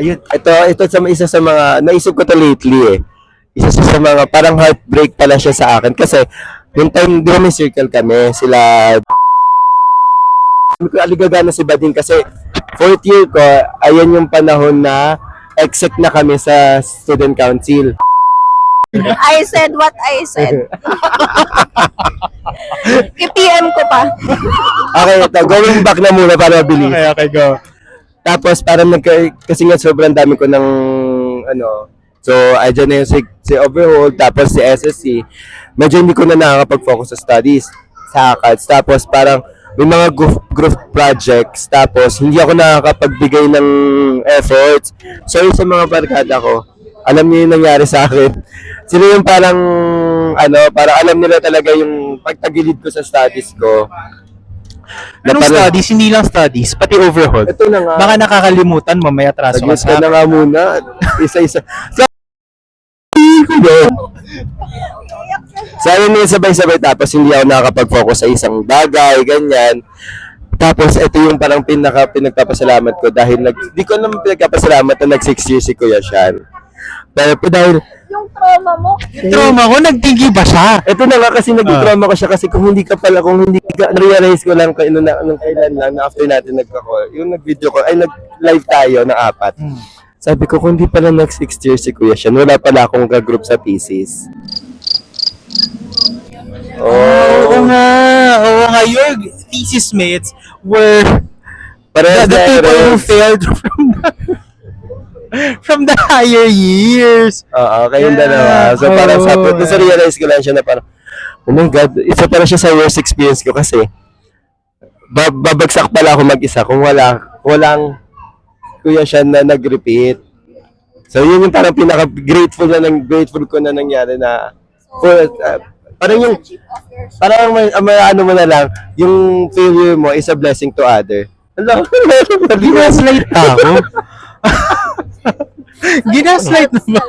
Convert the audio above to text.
Ayun, ito isa sa mga, naisip ko to lately eh. Isa siya sa mga, parang heartbreak pala siya sa akin. Kasi, yung time, di ba may circle kami, sila, aligagana si Bading kasi, fourth year ko, ayan yung panahon na, exec na kami sa student council. I said what I said. I-PM ko pa. Okay, ito, going back na muna para mabilis. Okay, go. Tapos parang kasi nga sobrang dami ko ng ano, so andyan na yung si Overhaul, tapos si SSC, medyo hindi ko na nakakapag-focus sa studies, sa ACADS, tapos parang may mga group projects, tapos hindi ako nakakapagbigay ng efforts. So yung sa mga barkada ko, alam niyo yung nangyari sa akin. Sila yung parang, parang alam nila talaga yung pagtagilid ko sa studies ko. Anong studies? Hindi lang studies, pati overhaul. Ito na nga. Baka nakakalimutan mo, may atraso ka Saglit sa ka na nga muna. Isa-isa. So, ayun yung sabay-sabay tapos hindi ako nakakapag-focus sa isang bagay, ganyan. Tapos, ito yung parang pinagpapasalamat ko dahil di ko naman pinagpapasalamat na nag 6 years si Kuya Sean. Pero dahil, Yung trauma mo. trauma ko, nagtinggi ba siya? ito na nga kasi nag-trauma ko siya kasi kung hindi ka, realize ko lang kung nung kailan lang na after natin nagka-call, yung nag-video ko, ay nag-live tayo ng 4. Sabi ko, kung hindi pala nag 6 years si Kuya Sean, wala pala akong ka-group sa thesis. Oo nga, your thesis mates were the people who failed from the higher years. Oo, kayong dalawa. So parang sa realize ko lang siya na parang, oh my God, isa pala siya sa worst experience ko kasi babagsak pala ako mag-isa kung walang Kuya siya na nag-repeat. So yun yung parang pinaka-grateful ko na nangyari na parang yung may ano mo na lang, yung failure mo is a blessing to other. Hello? Ginaslight ako. Ginaslight na ba?